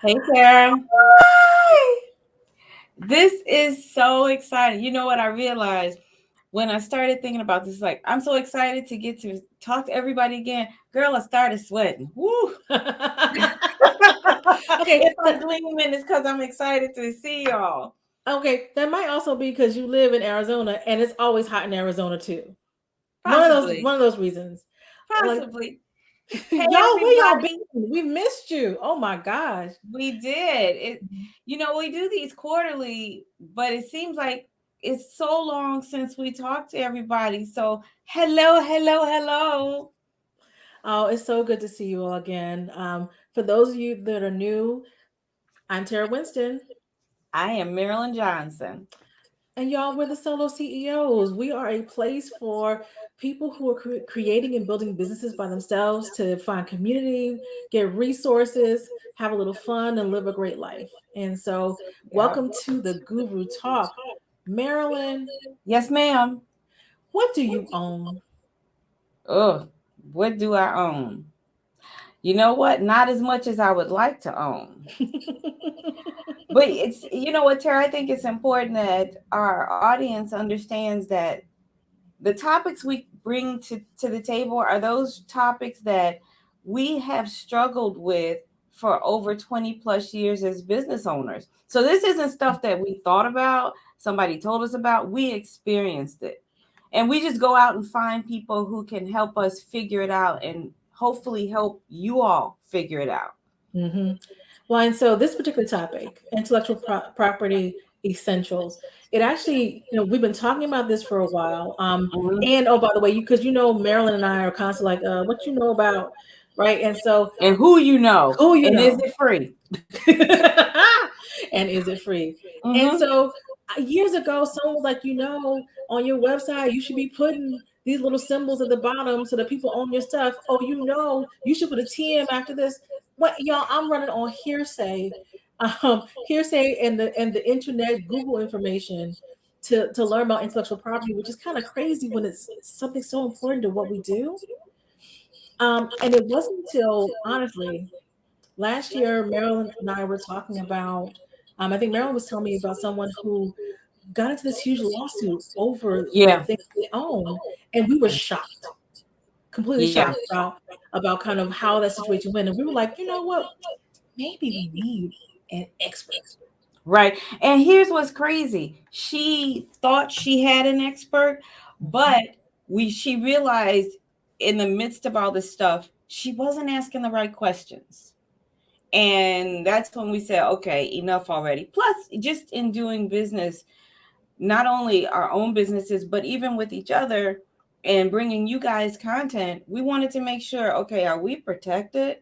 Hey, Tara. Hi. This is so exciting. You know what I realized when I started thinking about this? Like, I'm so excited to get to talk to everybody again. Girl, I started sweating. Woo! Okay, If I'm gleaming, it's because I'm excited to see y'all. okay, that might also be because you live in Arizona and it's always hot in Arizona too. Possibly. One of those reasons. Like Possibly. Hey, y'all, where y'all everybody. been? We missed you. Oh my gosh. We did. We do these quarterly, but it seems like it's so long since we talked to everybody. So, hello, hello, hello. Oh, it's so good to see you all again. For those of you that are new, I'm Tara Winston. I am Marilyn Johnson. And y'all, we're the Solo CEOs. We are a place for people who are creating and building businesses by themselves to find community, get resources, have a little fun, and live a great life. And so, Yep. welcome to the Guru Talk. Marilyn, Yes, ma'am. what do you own? Oh, what do I own? You know what? Not as much as I would like to own. But you know what, Tara? I think it's important that our audience understands that the topics we bring to the table are those topics that we have struggled with for over 20 plus years as business owners. So this isn't stuff that we thought about, somebody told us about, we experienced it. And we just go out and find people who can help us figure it out and hopefully help you all figure it out. hmm Well, and so this particular topic, intellectual property essentials, it actually, we've been talking about this for a while. Mhm. And oh, by the way, because Marilyn and I are constantly like, what you know about, right? And so, And who you know, who you and is know, it free? and is it free? And Hmm. so, years ago, someone was like, on your website, you should be putting these little symbols at the bottom so that people own your stuff. Oh, you should put a TM after this. What y'all? I'm running on hearsay, hearsay and the internet, Google information to learn about intellectual property, which is kind of crazy when it's something so important to what we do. And it wasn't until honestly last year, Marilyn and I were talking about. I think Marilyn was telling me about someone who got into this huge lawsuit over the Yeah, things they own, and we were shocked, completely yeah. shocked about kind of how that situation went. And we were like, you know what? Maybe we need an expert. Right. And here's what's crazy. She thought she had an expert, but she realized in the midst of all this stuff, she wasn't asking the right questions. And that's when we said, okay, enough already. Plus, just in doing business, not only our own businesses, but even with each other and bringing you guys content, we wanted to make sure, okay, are we protected?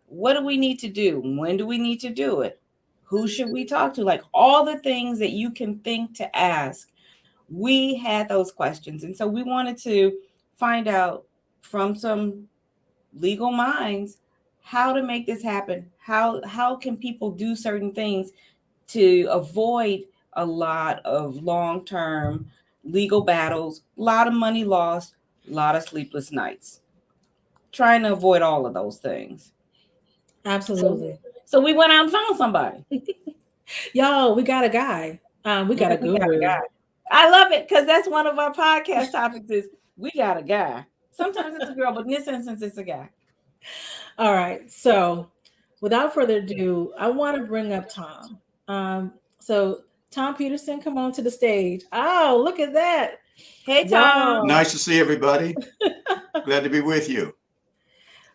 What do we need to do? When do we need to do it? Who should we talk to? Like all the things that you can think to ask. We had those questions. And so we wanted to find out from some legal minds how to make this happen. How can people do certain things to avoid a lot of long-term legal battles, a lot of money lost, a lot of sleepless nights. Trying to avoid all of those things. So Absolutely. so we went out and found somebody. Y'all, we got a guy. We got Yes, a we got a guru. guy. I love it because that's one of our podcast topics is we got a guy. Sometimes it's a girl, but in this instance, it's a guy. All right. So without further ado, I want to bring up Tom. So Tom Peterson, come on to the stage. Oh, look at that. Hey, Tom. Y'all. Nice to see everybody. Glad to be with you.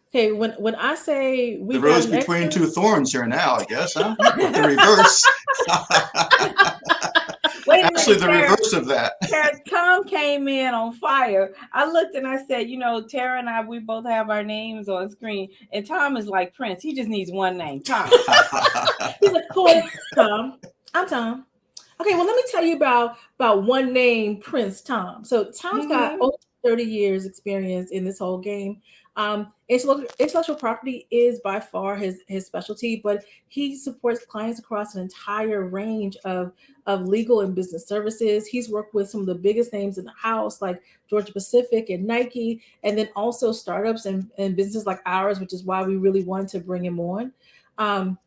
Okay, when I say The we've got rose an between expert, two thorns here now, I guess, huh? The reverse. Wait a Actually, minute, the Tara. reverse of that. Tara, Tom came in on fire. I looked and I said, Tara and I, we both have our names on screen, and Tom is like Prince. He just needs one name, Tom. he's like, "Who is Tom? I'm Tom." Okay, well, let me tell you about one name, Prince Tom. So Tom's got Hmm. over 30 years experience in this whole game. Intellectual property is by far his specialty, but he supports clients across an entire range of legal and business services. He's worked with some of the biggest names in the house, like Georgia Pacific and Nike, and then also startups and businesses like ours, which is why we really wanted to bring him on. Um,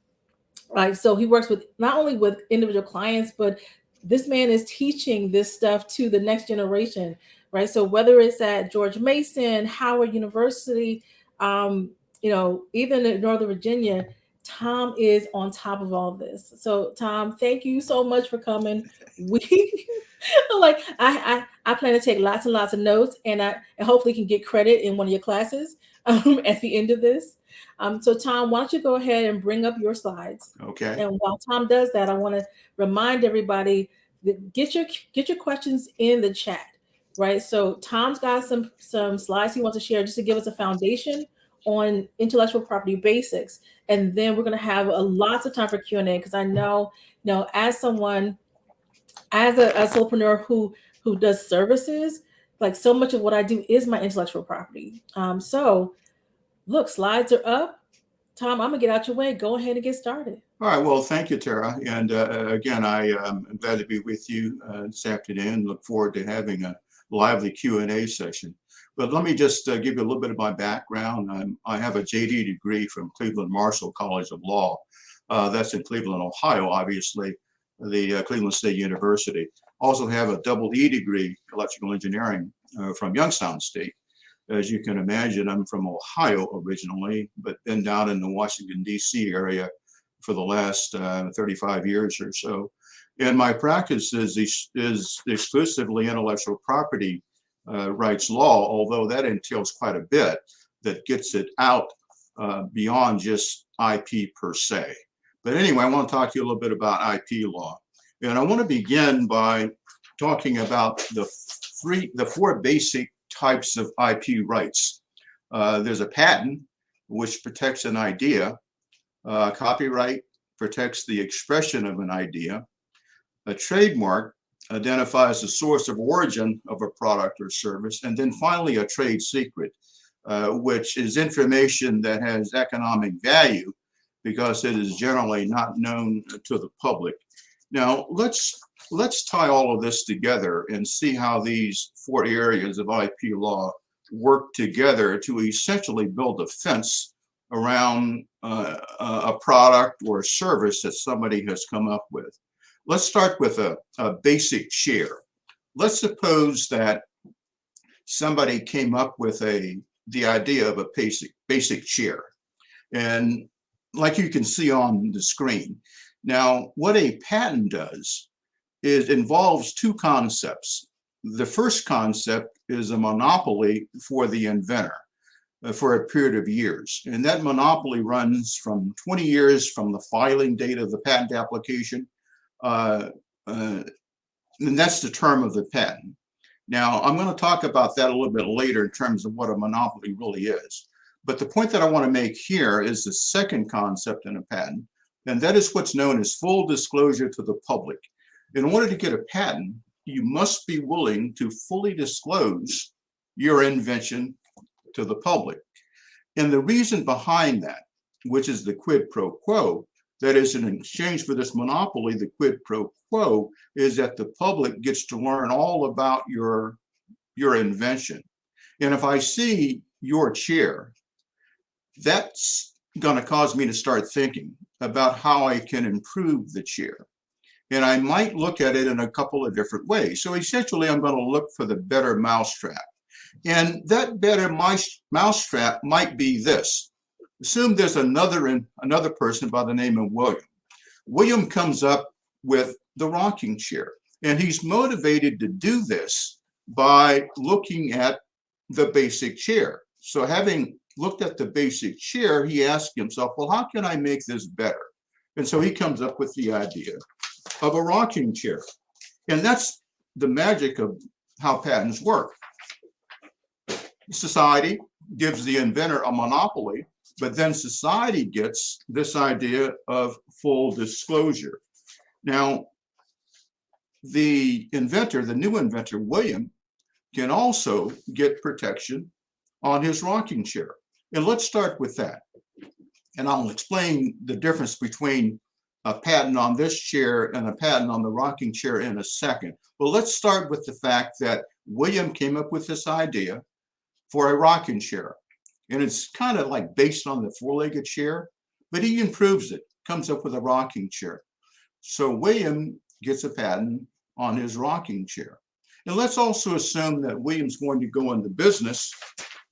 Right. So he works with not only with individual clients, but this man is teaching this stuff to the next generation. Right. So whether it's at George Mason, Howard University, even in Northern Virginia, Tom is on top of all this. So Tom, thank you so much for coming. We like I plan to take lots and lots of notes, and I hopefully can get credit in one of your classes at the end of this. So Tom, why don't you go ahead and bring up your slides? Okay. And while Tom does that, I want to remind everybody that get your questions in the chat, right? So Tom's got some slides he wants to share just to give us a foundation on intellectual property basics, and then we're going to have lots of time for Q&A because I know, as someone, as a solopreneur who does services, like so much of what I do is my intellectual property. So look, slides are up. Tom, I'm gonna get out your way. Go ahead and get started. All right. Well, thank you, Tara. And again, I'm glad to be with you this afternoon. Look forward to having a lively Q&A session. But let me just give you a little bit of my background. I have a JD degree from Cleveland Marshall College of Law. That's in Cleveland, Ohio, obviously, the Cleveland State University. Also have a double E degree, electrical engineering, from Youngstown State. As you can imagine, I'm from Ohio originally, but been down in the Washington, D.C. area for the last 35 years or so. And my practice is exclusively intellectual property rights law, although that entails quite a bit that gets it out beyond just IP per se. But anyway, I want to talk to you a little bit about IP law. And I want to begin by talking about the four basic types of IP rights. There's a patent, which protects an idea. Copyright protects the expression of an idea. A trademark identifies the source of origin of a product or service. And then finally, a trade secret, which is information that has economic value because it is generally not known to the public. Now, let's tie all of this together and see how these four areas of IP law work together to essentially build a fence around a product or a service that somebody has come up with. Let's start with a basic share. Let's suppose that somebody came up with the idea of a basic share. And like you can see on the screen. Now, what a patent does is involves two concepts. The first concept is a monopoly for the inventor for a period of years. And that monopoly runs from 20 years from the filing date of the patent application. And that's the term of the patent. Now, I'm going to talk about that a little bit later in terms of what a monopoly really is. But the point that I want to make here is the second concept in a patent, and that is what's known as full disclosure to the public. In order to get a patent, you must be willing to fully disclose your invention to the public. And the reason behind that, which is the quid pro quo, that is in exchange for this monopoly, the quid pro quo is that the public gets to learn all about your invention. And if I see your chair, that's going to cause me to start thinking about how I can improve the chair. And I might look at it in a couple of different ways. So essentially, I'm going to look for the better mousetrap. And that better mousetrap might be this. Assume there's another person by the name of William. William comes up with the rocking chair. And he's motivated to do this by looking at the basic chair. So having looked at the basic chair, he asked himself, well, how can I make this better? And so he comes up with the idea of a rocking chair. And that's the magic of how patents work. Society gives the inventor a monopoly, but then society gets this idea of full disclosure. Now, the inventor, the new inventor, William, can also get protection on his rocking chair. And let's start with that. And I'll explain the difference between a patent on this chair and a patent on the rocking chair in a second. But let's start with the fact that William came up with this idea for a rocking chair. And it's kind of like based on the four-legged chair, but he improves it. comes up with a rocking chair. So William gets a patent on his rocking chair. And let's also assume that William's going to go into business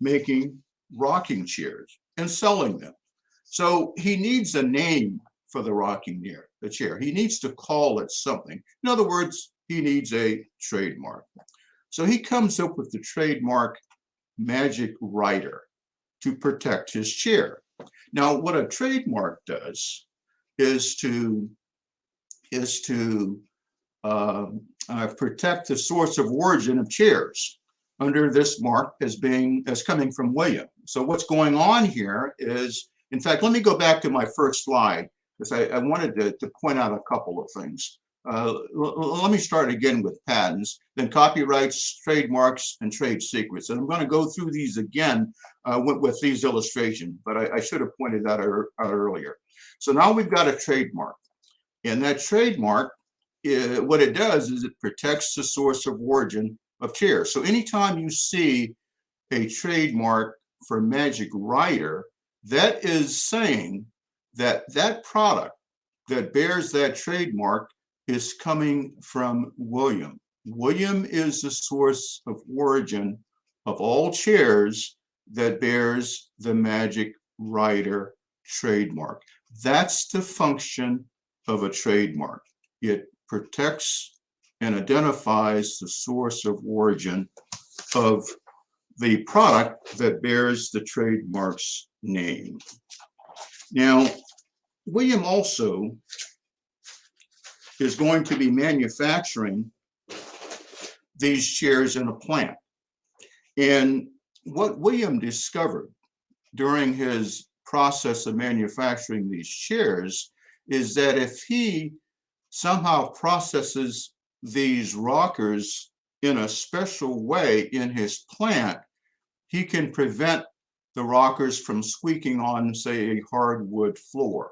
making rocking chairs and selling them. So he needs a name for the rocking chair. He needs to call it something. In other words, he needs a trademark. So he comes up with the trademark Magic Rider to protect his chair. Now, what a trademark does is to protect the source of origin of chairs under this mark as coming from William. So what's going on here is, in fact, let me go back to my first slide, because I wanted to point out a couple of things. Let me start again with patents, then copyrights, trademarks, and trade secrets. And I'm going to go through these again with these illustrations, but I should have pointed that out earlier. So now we've got a trademark. And that trademark, what it does is it protects the source of origin of chairs. So anytime you see a trademark for Magic Rider, that is saying that that product that bears that trademark is coming from William. William is the source of origin of all chairs that bears the Magic Rider trademark. That's the function of a trademark. It protects and identifies the source of origin of the product that bears the trademark's name. Now, William also is going to be manufacturing these chairs in a plant. And what William discovered during his process of manufacturing these chairs is that if he somehow processes these rockers in a special way in his plant, he can prevent the rockers from squeaking on, say, a hardwood floor.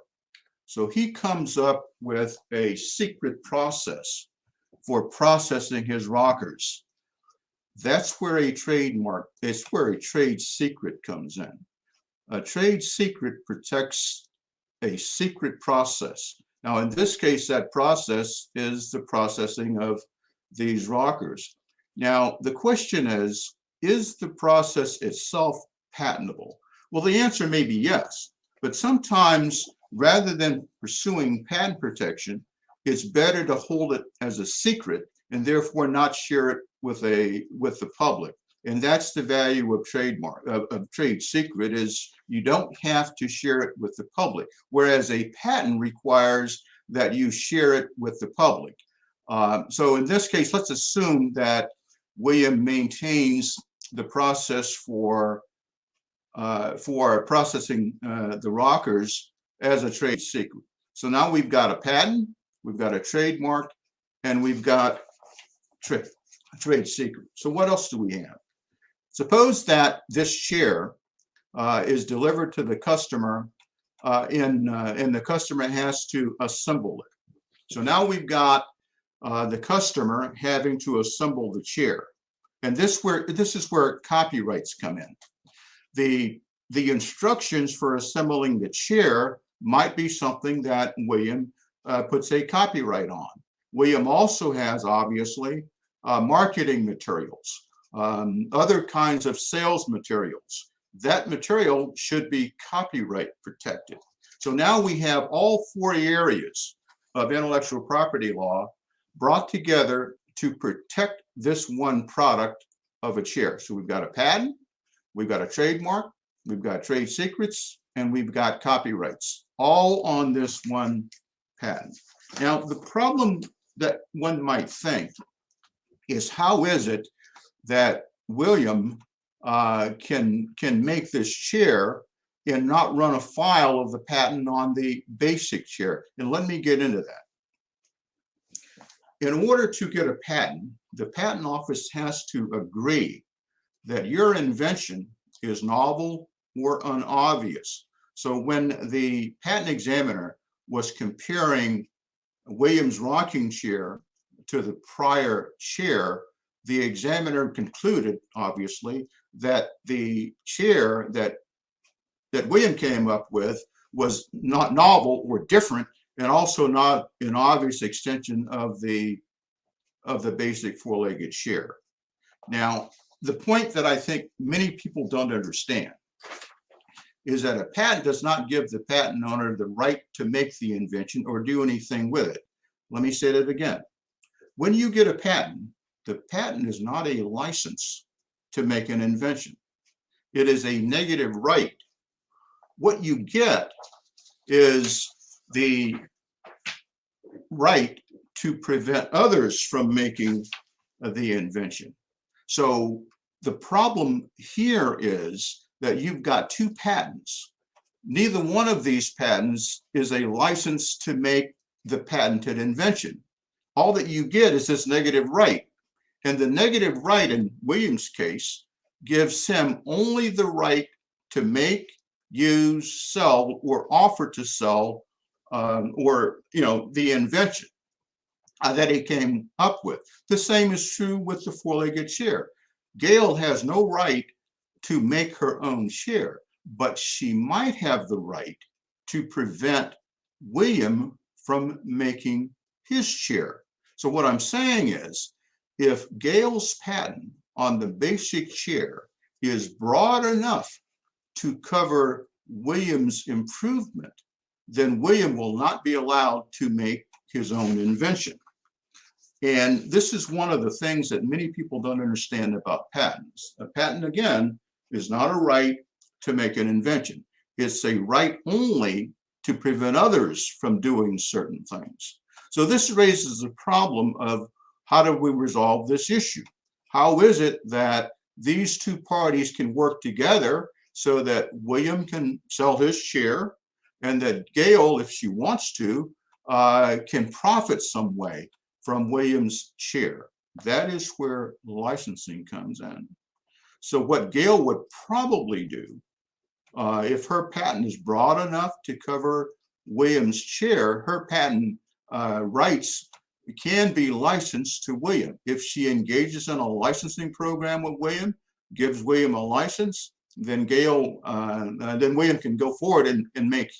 So he comes up with a secret process for processing his rockers. That's where a trademark, it's where a trade secret comes in. A trade secret protects a secret process. Now, in this case, that process is the processing of these rockers. Now, the question is the process itself patentable? Well, the answer may be yes, but sometimes rather than pursuing patent protection, it's better to hold it as a secret and therefore not share it with the public. And that's the value of trade secret, is you don't have to share it with the public, whereas a patent requires that you share it with the public. So in this case, let's assume that William maintains the process for processing the rockers as a trade secret. So now we've got a patent, we've got a trademark, and we've got a trade secret. So what else do we have? Suppose that this chair is delivered to the customer and the customer has to assemble it. So now we've got the customer having to assemble the chair. And this is where copyrights come in. The instructions for assembling the chair might be something that William puts a copyright on. William also has, obviously, marketing materials, other kinds of sales materials. That material should be copyright protected. So now we have all 4 areas of intellectual property law brought together to protect this one product of a chair. So we've got a patent, we've got a trademark, we've got trade secrets, and we've got copyrights, all on this one patent. Now, the problem that one might think is, how is it that William can make this chair and not run a file of the patent on the basic chair? And let me get into that. In order to get a patent, the patent office has to agree that your invention is novel or unobvious. So when the patent examiner was comparing William's rocking chair to the prior chair, the examiner concluded, obviously, that the chair that William came up with was not novel or different, and also not an obvious extension of the basic four-legged chair. Now, the point that I think many people don't understand is that a patent does not give the patent owner the right to make the invention or do anything with it. Let me say that again. When you get a patent, the patent is not a license to make an invention. It is a negative right. What you get is the right to prevent others from making the invention. So the problem here is that you've got two patents. Neither one of these patents is a license to make the patented invention. All that you get is this negative right. And the negative right in Williams' case gives him only the right to make, use, sell, or offer to sell, the invention that he came up with. The same is true with the four-legged chair. Gail has no right to make her own chair, but she might have the right to prevent William from making his chair. So what I'm saying is, if Gail's patent on the basic chair is broad enough to cover William's improvement, then William will not be allowed to make his own invention. And this is one of the things that many people don't understand about patents. A patent, again, is not a right to make an invention. It's a right only to prevent others from doing certain things. So this raises the problem of, how do we resolve this issue? How is it that these two parties can work together so that William can sell his share and that Gail, if she wants to, can profit some way from William's share? That is where licensing comes in. So what Gail would probably do, if her patent is broad enough to cover William's share, her patent rights can be licensed to William. If she engages in a licensing program with William, gives William a license, then William can go forward and make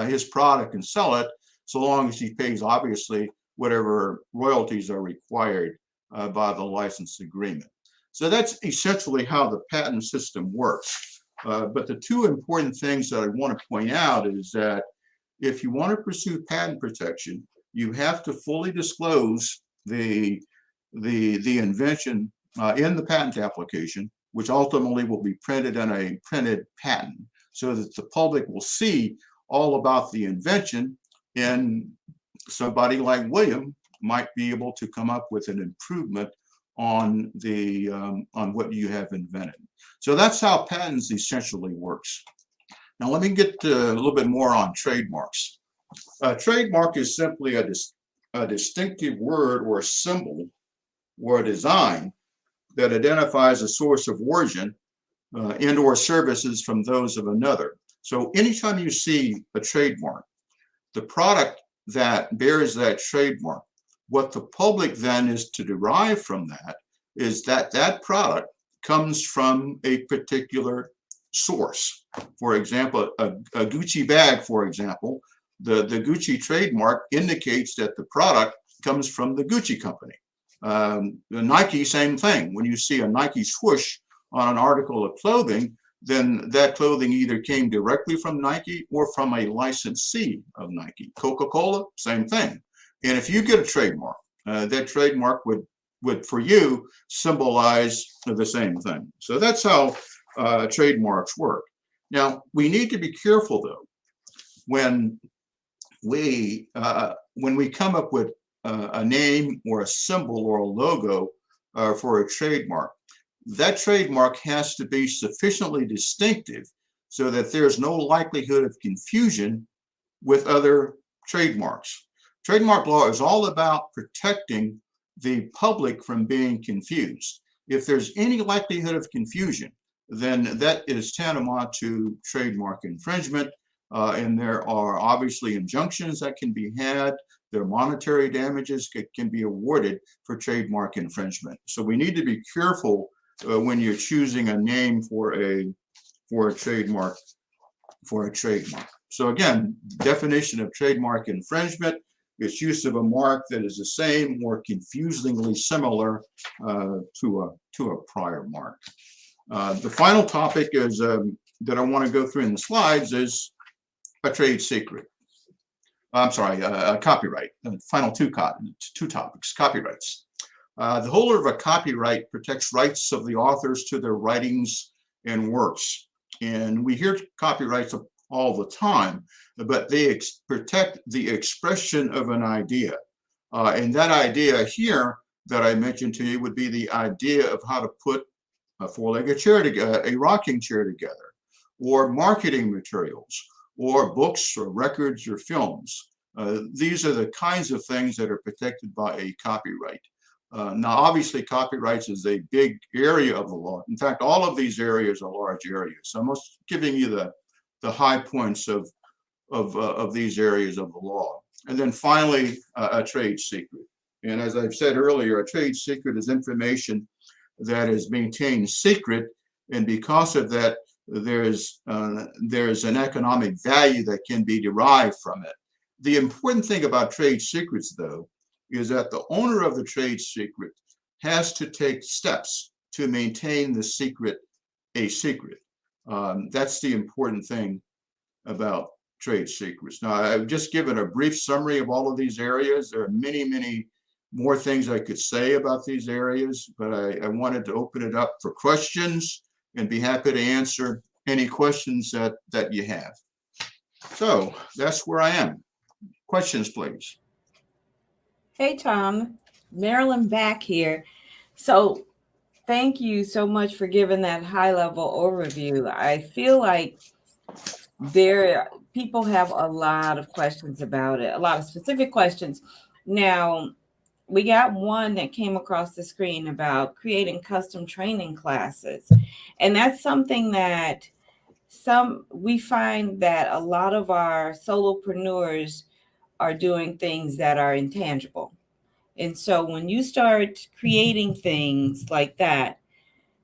his product and sell it, so long as he pays, obviously, whatever royalties are required by the license agreement. So that's essentially how the patent system works. But the two important things that I want to point out is that if you want to pursue patent protection, you have to fully disclose the invention in the patent application, which ultimately will be printed in a printed patent, so that the public will see all about the invention, and somebody like William might be able to come up with an improvement on what you have invented. So that's how patents essentially works. Now let me get a little bit more on trademarks. Trademark is simply a distinctive word or a symbol or a design that identifies a source of origin and or services from those of another. So anytime you see a trademark, the product that bears that trademark, what the public then is to derive from that is that that product comes from a particular source. For example, a Gucci bag, for example, the Gucci trademark indicates that the product comes from the Gucci company. The Nike, same thing. When you see a Nike swoosh on an article of clothing, then that clothing either came directly from Nike or from a licensee of Nike. Coca-Cola, same thing. And if you get a trademark, that trademark would for you symbolize the same thing. So that's how trademarks work. Now, we need to be careful though when we come up with a name or a symbol or a logo for a trademark. That trademark has to be sufficiently distinctive so that there's no likelihood of confusion with other trademarks. Trademark law is all about protecting the public from being confused. If there's any likelihood of confusion, then that is tantamount to trademark infringement. And there are obviously injunctions that can be had. There are monetary damages that can be awarded for trademark infringement. So we need to be careful when you're choosing a name for a trademark for a trademark. So again, definition of trademark infringement: it's use of a mark that is the same or confusingly similar to a prior mark. The final topic is that I want to go through in the slides is a trade secret. I'm sorry, copyright. The final two topics: copyrights. The holder of a copyright protects rights of the authors to their writings and works. And we hear copyrights all the time, but they protect the expression of an idea. And that idea here that I mentioned to you would be the idea of how to put a four-legged chair together, a rocking chair together, or marketing materials, or books, or records, or films. These are the kinds of things that are protected by a copyright. Now, obviously, copyrights is a big area of the law. In fact, all of these areas are large areas. So I'm just giving you the high points of these areas of the law. And then finally, a trade secret. And as I've said earlier, a trade secret is information that is maintained secret, and because of that, there's an economic value that can be derived from it. The important thing about trade secrets, though, is that the owner of the trade secret has to take steps to maintain the secret a secret. That's the important thing about trade secrets. Now, I've just given a brief summary of all of these areas. There are many, many more things I could say about these areas, but I wanted to open it up for questions and be happy to answer any questions that you have. So that's where I am. Questions, please. Hey, Tom, Marilyn back here. So thank you so much for giving that high-level overview. I feel like people have a lot of questions about it, a lot of specific questions. Now, we got one that came across the screen about creating custom training classes. And that's something that we find that a lot of our solopreneurs are doing things that are intangible. And so when you start creating things like that,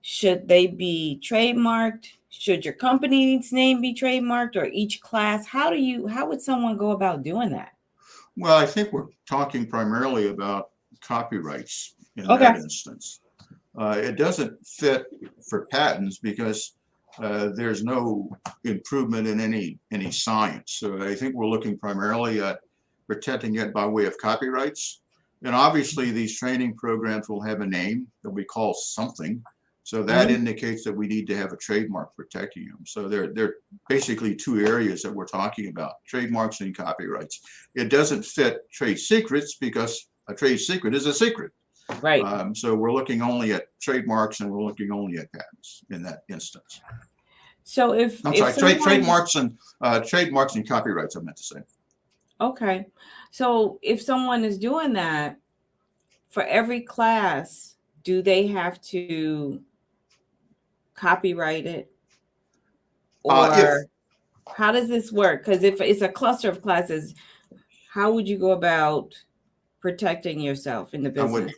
should they be trademarked? Should your company's name be trademarked, or each class? How would someone go about doing that? Well, I think we're talking primarily about copyrights in that instance. It doesn't fit for patents because there's no improvement in any science. So I think we're looking primarily at protecting it by way of copyrights. And obviously these training programs will have a name that we call something. So that indicates that we need to have a trademark protecting them. So they're basically two areas that we're talking about: trademarks and copyrights. It doesn't fit trade secrets because a trade secret is a secret. Right. So we're looking only at trademarks, and we're looking only at patents in that instance. So trademarks and copyrights, I meant to say. Okay. So if someone is doing that for every class, do they have to copyright it? Or how does this work? Because if it's a cluster of classes, how would you go about protecting yourself in the business?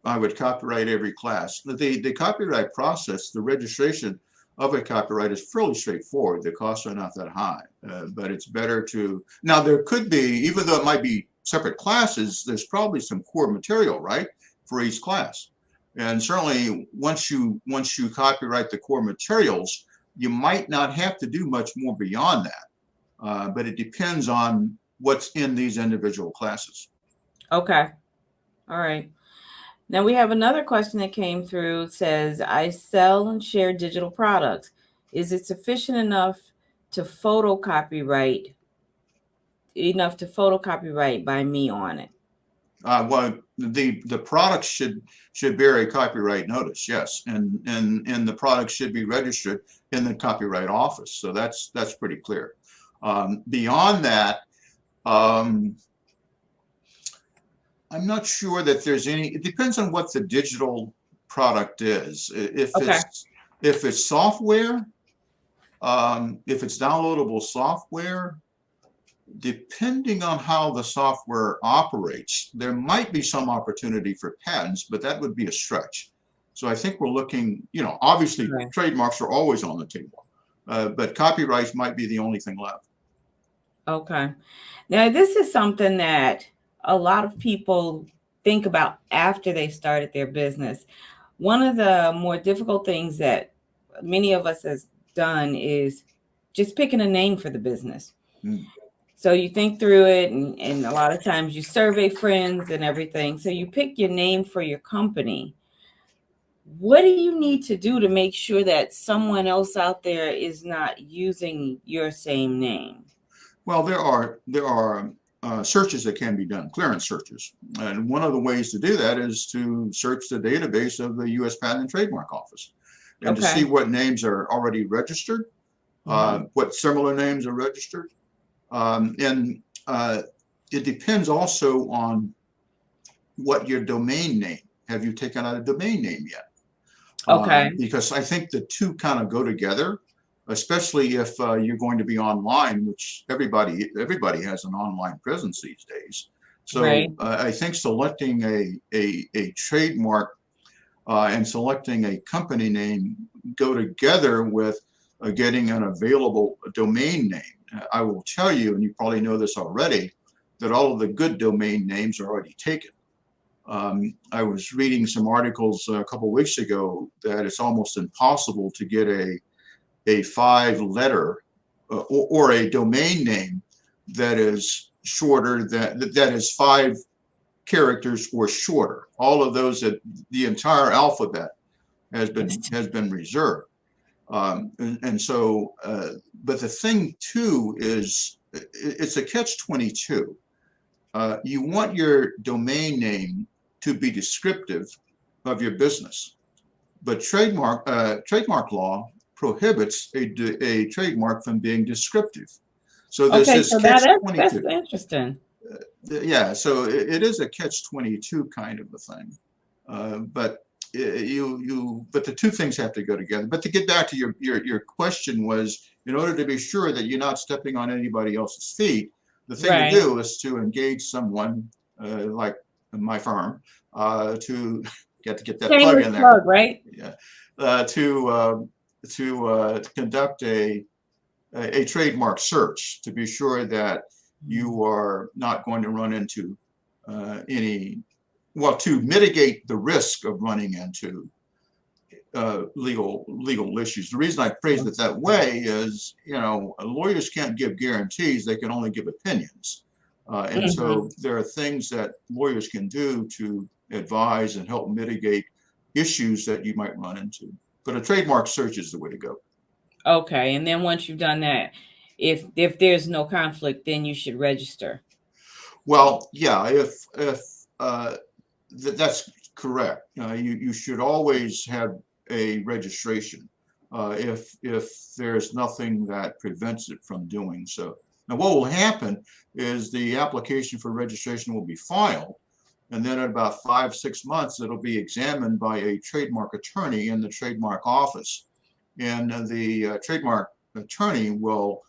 I would copyright every class. The copyright process, the registration of a copyright, is fairly straightforward. The costs are not that high, but it's better to, now there could be, even though it might be separate classes, there's probably some core material, right, for each class. And certainly once you copyright the core materials, you might not have to do much more beyond that, but it depends on what's in these individual classes. Okay. All right. Now we have another question that came through. It says, I sell and share digital products. Is it sufficient enough to photocopyright by me on it? Well, the products should bear a copyright notice, yes, and the products should be registered in the Copyright Office. So that's pretty clear. Beyond that, I'm not sure that there's any. It depends on what the digital product is. If it's software, if it's downloadable software, depending on how the software operates, there might be some opportunity for patents, but that would be a stretch. So I think we're looking, obviously trademarks are always on the table, but copyrights might be the only thing left. Okay. Now, this is something that a lot of people think about after they started their business. One of the more difficult things that many of us has done is just picking a name for the business. So you think through it, and a lot of times you survey friends and everything. So you pick your name for your company. What do you need to do to make sure that someone else out there is not using your same name? Well, there are searches that can be done, clearance searches. And one of the ways to do that is to search the database of the U.S. Patent and Trademark Office and to see what names are already registered, what similar names are registered. And it depends also on what your domain name. Have you taken out a domain name yet? Okay. Because I think the two kind of go together, especially if you're going to be online, which everybody has an online presence these days. So I think selecting a trademark and selecting a company name go together with getting an available domain name. I will tell you, and you probably know this already, that all of the good domain names are already taken. I was reading some articles a couple of weeks ago that it's almost impossible to get a 5-letter or a domain name that is shorter, that is 5 characters or shorter. All of those, that the entire alphabet has been reserved. And so, but the thing too is, it's a catch-22. You want your domain name to be descriptive of your business, but trademark law prohibits a trademark from being descriptive. So there's this catch-22. That's interesting. Yeah, so it is a catch-22 kind of a thing, but but the two things have to go together. But to get back to your question was, in order to be sure that you're not stepping on anybody else's feet, the thing to do is to engage someone like my firm to get that plug in there. Right? Yeah, to conduct a trademark search to be sure that you are not going to run into to mitigate the risk of running into legal issues. The reason I phrased it that way is, lawyers can't give guarantees; they can only give opinions. And so there are things that lawyers can do to advise and help mitigate issues that you might run into. But a trademark search is the way to go. Okay, and then once you've done that, if there's no conflict, then you should register. Well, yeah, if that's correct. You should always have a registration if there's nothing that prevents it from doing so. Now, what will happen is the application for registration will be filed, and then in about 5-6 months, it'll be examined by a trademark attorney in the trademark office. And the trademark attorney will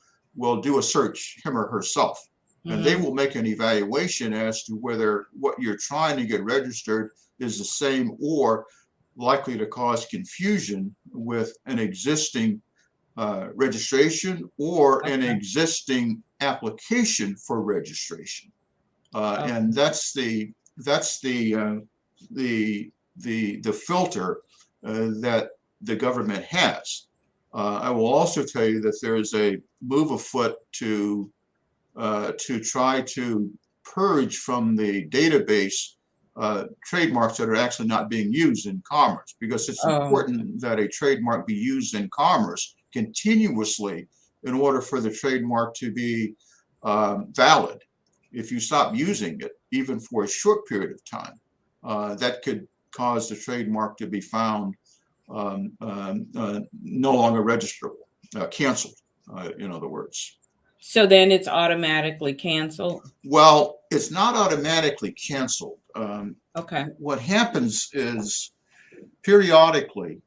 do a search, him or herself. And they will make an evaluation as to whether what you're trying to get registered is the same or likely to cause confusion with an existing registration or an existing application for registration. And that's the filter that the government has. I will also tell you that there is a move afoot to try to purge from the database trademarks that are actually not being used in commerce, because it's important that a trademark be used in commerce continuously in order for the trademark to be valid. If you stop using it, even for a short period of time, that could cause the trademark to be found no longer registrable, canceled, in other words. So then it's automatically canceled? Well, it's not automatically canceled. Okay. What happens is periodically,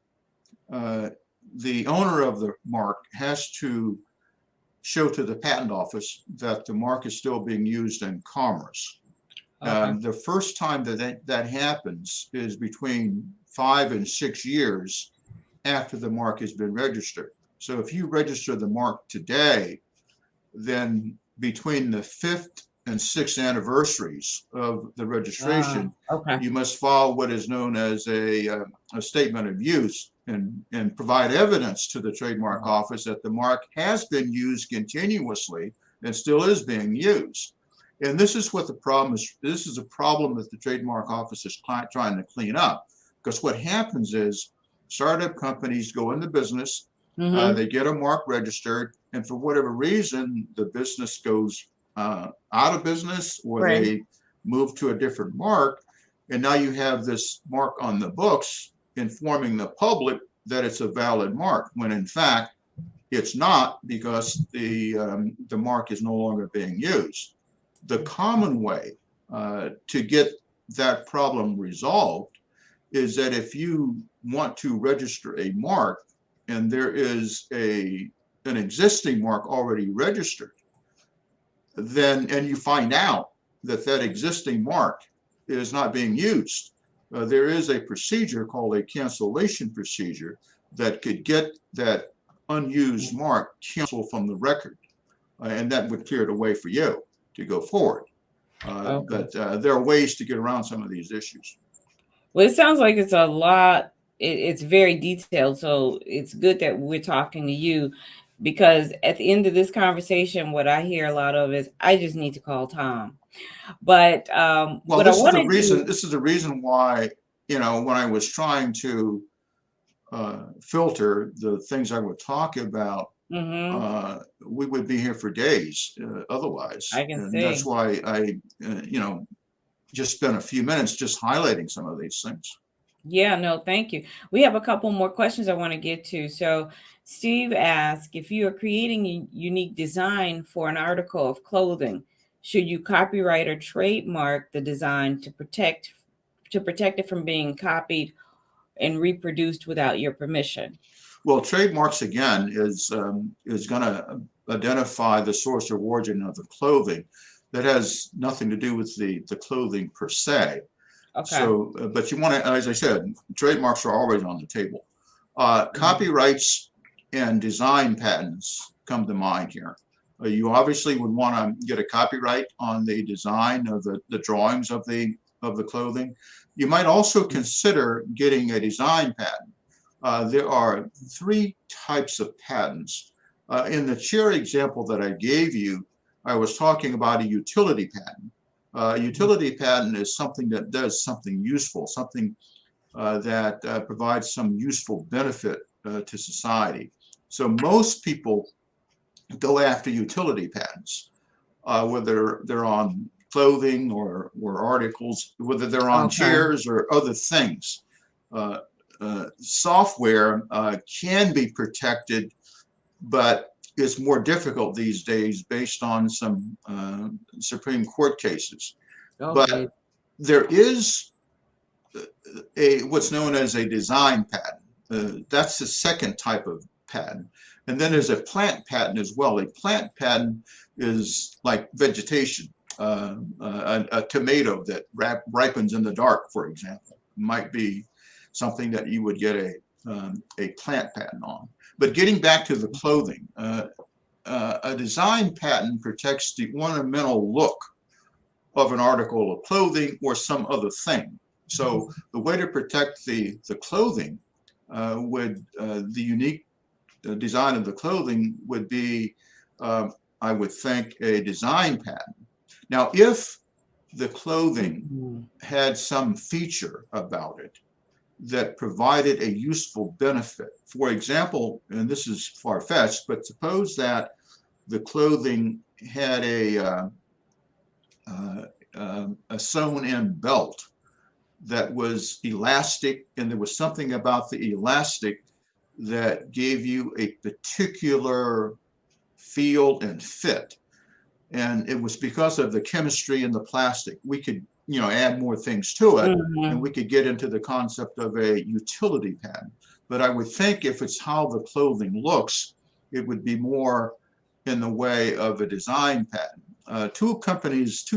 the owner of the mark has to show to the patent office that the mark is still being used in commerce. The first time that happens is between 5 and 6 years after the mark has been registered. So if you register the mark today, then between the 5th and 6th anniversaries of the registration, Okay. you must file what is known as a statement of use and provide evidence to the trademark office that the mark has been used continuously and still is being used. And this is what the problem is. This is a problem that the trademark office is trying to clean up, because what happens is startup companies go into business, they get a mark registered, and for whatever reason, the business goes out of business, or they move to a different mark, and now you have this mark on the books informing the public that it's a valid mark, when in fact it's not, because the mark is no longer being used. The common way to get that problem resolved is that if you want to register a mark and there is an existing mark already registered, then, and you find out that that existing mark is not being used, there is a procedure called a cancellation procedure that could get that unused mark canceled from the record, and that would clear the way for you to go forward. But there are ways to get around some of these issues. Well, it sounds like it's a lot. It's very detailed, so it's good that we're talking to you, because at the end of this conversation, what I hear a lot of is, I just need to call Tom. But well, this is the reason why, you know, when I was trying to filter the things I would talk about, we would be here for days otherwise. I can and see. That's why I, you know, just spent a few minutes just highlighting some of these things. Yeah, no, thank you. We have a couple more questions I want to get to. So Steve asked, if you are creating a unique design for an article of clothing, should you copyright or trademark the design to protect it from being copied and reproduced without your permission? Well, trademarks, again, is going to identify the source or origin of the clothing. That has nothing to do with the clothing per se. Okay. So, but you want to, as I said, trademarks are always on the table. Copyrights and design patents come to mind here. You obviously would want to get a copyright on the design of the drawings of the clothing. You might also consider getting a design patent. There are 3 types of patents. In the chair example that I gave you, I was talking about a utility patent. A utility patent is something that does something useful, something that provides some useful benefit to society. So most people go after utility patents, whether they're on clothing or articles, whether they're on chairs or other things. Software can be protected, but it's more difficult these days based on some Supreme Court cases. But there is what's known as a design patent. That's the second type of patent. And then there's a plant patent as well. A plant patent is like vegetation. A tomato that ripens in the dark, for example, might be something that you would get a plant patent on. But getting back to the clothing, a design patent protects the ornamental look of an article of clothing or some other thing. So the way to protect the clothing the unique design of the clothing would be, I would think, a design patent. Now, if the clothing had some feature about it that provided a useful benefit. For example, and this is far-fetched, but suppose that the clothing had a sewn-in belt that was elastic, and there was something about the elastic that gave you a particular feel and fit. And it was because of the chemistry in the plastic. We could, add more things to it, and we could get into the concept of a utility patent. But I would think if it's how the clothing looks, it would be more in the way of a design patent. Two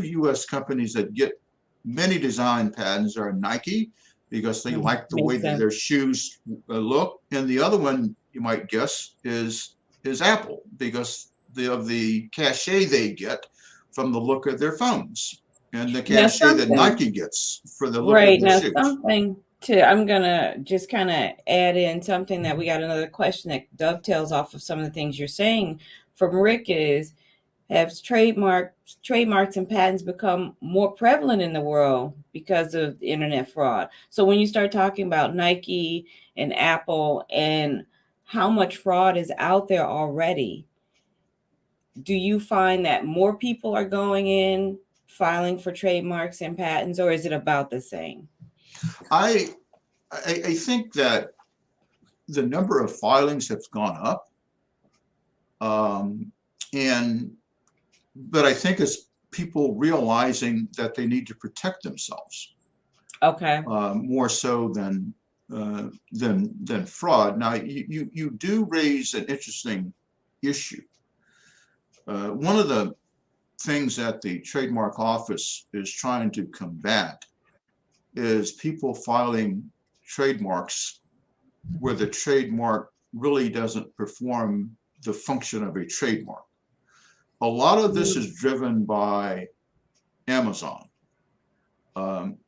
U.S. companies that get many design patents are Nike, because they like the way that their shoes look, and the other one you might guess, is Apple, because of the cachet they get from the look of their phones, and the Now cachet that something, Nike gets for the look of right the now, shoes. something to, I'm gonna just kind of add in something that we got another question that dovetails off of some of the things you're saying from Rick is, have trademarks and patents become more prevalent in the world because of internet fraud? So when you start talking about Nike and Apple and how much fraud is out there already, do you find that more people are going in filing for trademarks and patents, or is it about the same? I think that the number of filings have gone up, but I think it's people realizing that they need to protect themselves. Okay. More so than fraud. Now, you do raise an interesting issue. One of the things that the Trademark Office is trying to combat is people filing trademarks where the trademark really doesn't perform the function of a trademark. A lot of this is driven by Amazon.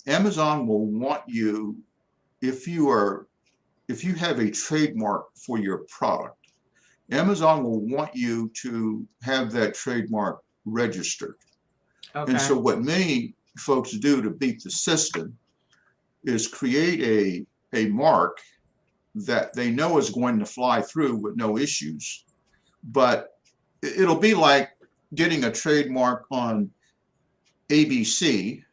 Amazon will want you, if you have a trademark for your product, Amazon will want you to have that trademark registered. Okay. And so what many folks do to beat the system is create a mark that they know is going to fly through with no issues. But it'll be like getting a trademark on ABC,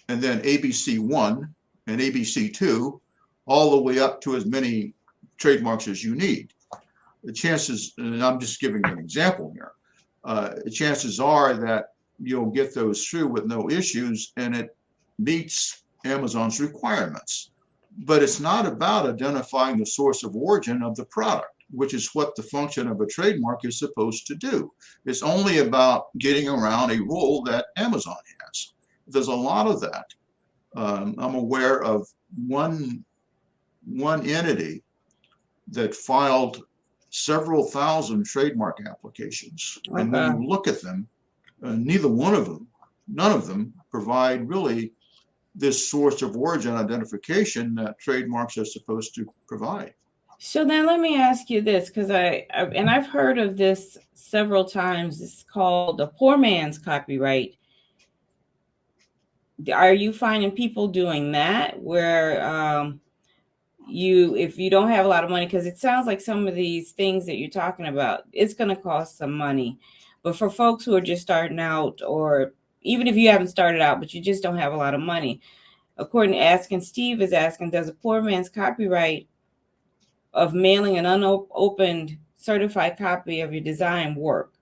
and then ABC1 and ABC2, all the way up to as many trademarks as you need. The chances, and I'm just giving an example here, the chances are that you'll get those through with no issues, and it meets Amazon's requirements. But it's not about identifying the source of origin of the product, which is what the function of a trademark is supposed to do. It's only about getting around a rule that Amazon has. There's a lot of that. I'm aware of one entity that filed several thousand trademark applications. Okay. And when you look at them, none of them provide really this source of origin identification that trademarks are supposed to provide. So then let me ask you this, because I've heard of this several times. It's called the poor man's copyright. Are you finding people doing that where if you don't have a lot of money, because it sounds like some of these things that you're talking about, it's going to cost some money. But for folks who are just starting out, or even if you haven't started out, but you just don't have a lot of money, according to Steve is asking, does a poor man's copyright of mailing an unopened certified copy of your design work?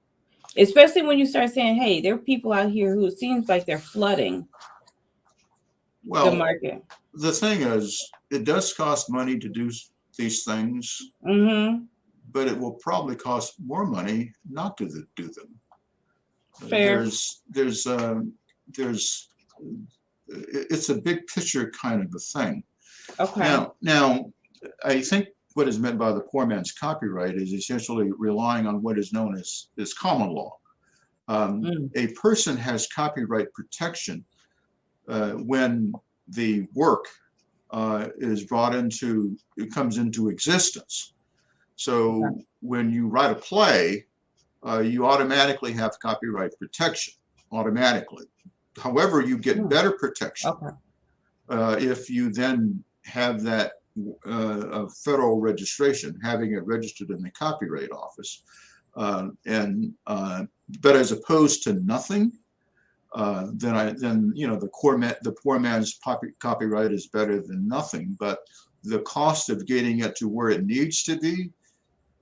Especially when you start saying, hey, there are people out here who it seems like they're flooding the market. The thing is, it does cost money to do these things, but it will probably cost more money not to do them. Fair. It's a big picture kind of a thing. Okay. Now, I think what is meant by the poor man's copyright is essentially relying on what is known as common law. A person has copyright protection when the work comes into existence. So when you write a play, you automatically have copyright protection, automatically. However, you get better protection if you then have that federal registration, having it registered in the Copyright Office. But as opposed to nothing, then the poor man's copyright is better than nothing. But the cost of getting it to where it needs to be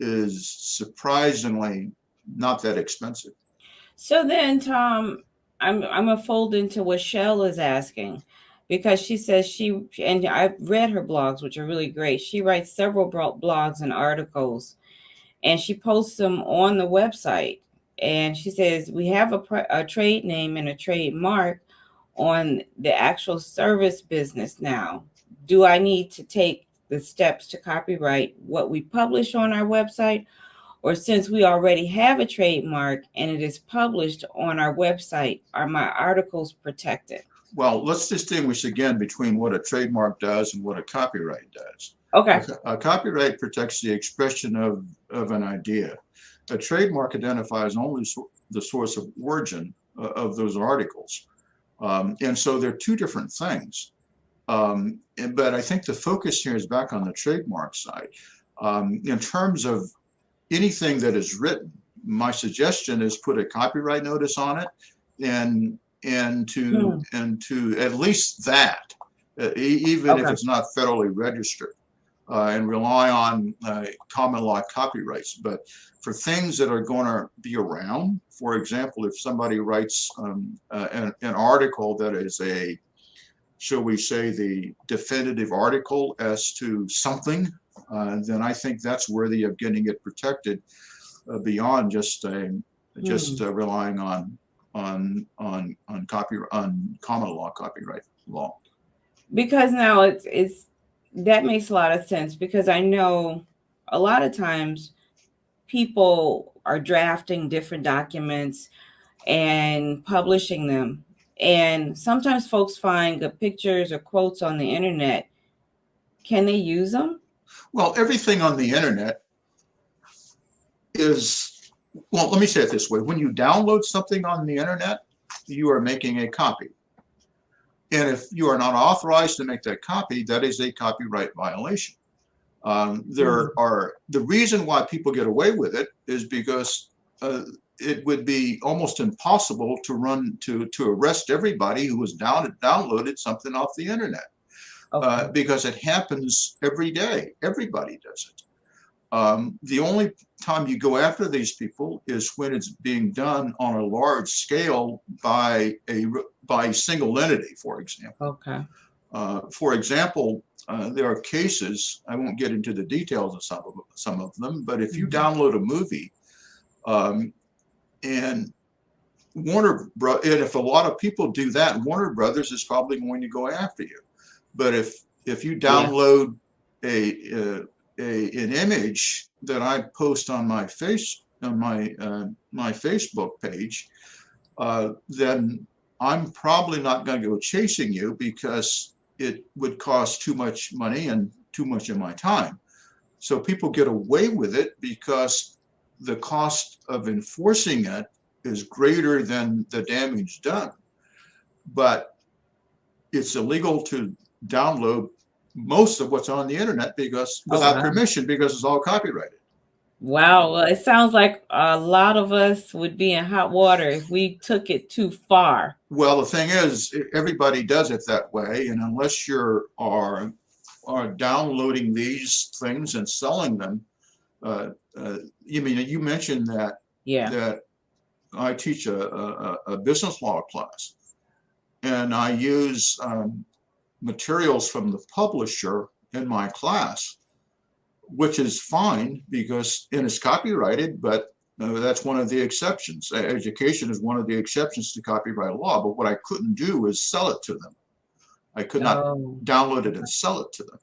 is surprisingly not that expensive. So then, Tom, I'm gonna fold into what Shell is asking, because she says and I've read her blogs, which are really great. She writes several blogs and articles, and she posts them on the website. And she says, we have a trade name and a trademark on the actual service business now. Do I need to take the steps to copyright what we publish on our website, or since we already have a trademark and it is published on our website, are my articles protected? Well, let's distinguish again between what a trademark does and what a copyright does. Okay. A copyright protects the expression of an idea. A trademark identifies only the source of origin of those articles. And so they're two different things. But I think the focus here is back on the trademark side. In terms of anything that is written, my suggestion is put a copyright notice on it, and to at least that, even if it's not federally registered, and rely on common law copyrights. But for things that are going to be around, for example, if somebody writes an article that is a, shall we say, the definitive article as to something, then I think that's worthy of getting it protected beyond just relying on common law copyright law. Because now it's that makes a lot of sense, because I know a lot of times people are drafting different documents and publishing them, and sometimes folks find good pictures or quotes on the internet. Can they use them? Well, everything on the internet is, well, let me say it this way. When you download something on the internet, you are making a copy. And if you are not authorized to make that copy, that is a copyright violation. The reason why people get away with it is because it would be almost impossible to arrest everybody who has downloaded something off the internet. Because it happens every day. Everybody does it. The only time you go after these people is when it's being done on a large scale by a single entity, for example. For example, there are cases, I won't get into the details of some of them, but if you download a movie and if a lot of people do that, Warner Brothers is probably going to go after you. But if you download an image that I post on my my Facebook page, then I'm probably not going to go chasing you, because it would cost too much money and too much of my time. So people get away with it because the cost of enforcing it is greater than the damage done. But it's illegal to download most of what's on the internet because without permission, because it's all copyrighted. Wow. Well, it sounds like a lot of us would be in hot water if we took it too far. Well, the thing is, everybody does it that way, and unless you are downloading these things and selling them, you mentioned that that I teach a business law class, and I use materials from the publisher in my class, which is fine because it's copyrighted, but that's one of the exceptions. Education is one of the exceptions to copyright law, but what I couldn't do is sell it to them. I could not download it and sell it to them.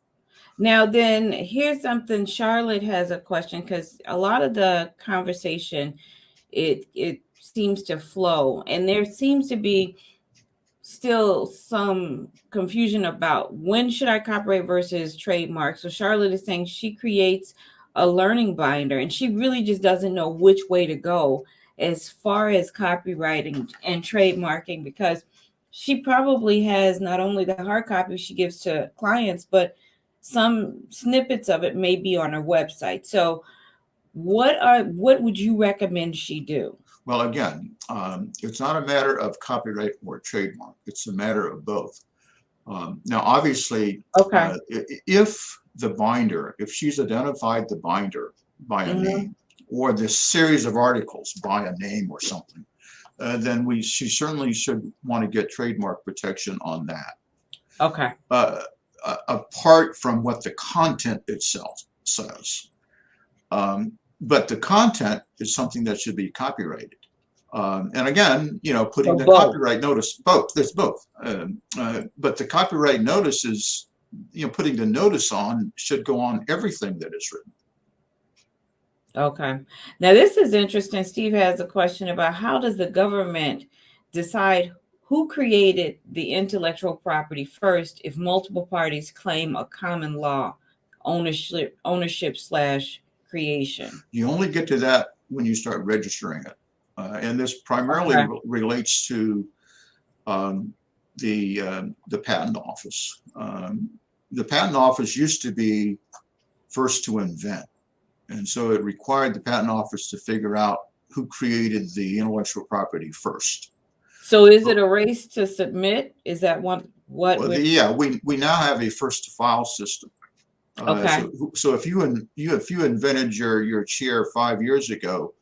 Now then, here's something. Charlotte has a question, because a lot of the conversation, it seems to flow, and there seems to be still some confusion about when should I copyright versus trademark. So Charlotte is saying she creates a learning binder and she really just doesn't know which way to go as far as copywriting and trademarking, because she probably has not only the hard copy she gives to clients, but some snippets of it may be on her website. So what would you recommend she do? Well, again, it's not a matter of copyright or trademark. It's a matter of both. Now, obviously, if the binder, if she's identified the binder by a name, or this series of articles by a name or something, then she certainly should want to get trademark protection on that. Apart from what the content itself says. But the content is something that should be copyrighted. And again, putting the copyright notice, there's both. But the copyright notice is putting the notice on should go on everything that is written. Okay. Now this is interesting. Steve has a question about how does the government decide who created the intellectual property first if multiple parties claim a common law ownership / creation? You only get to that when you start registering it. And this primarily relates to the patent office. The patent office used to be first to invent. And so it required the patent office to figure out who created the intellectual property first. So is it a race to submit? Is that what? Well, we now have a first to file system. Okay. So if you invented your chair 5 years ago,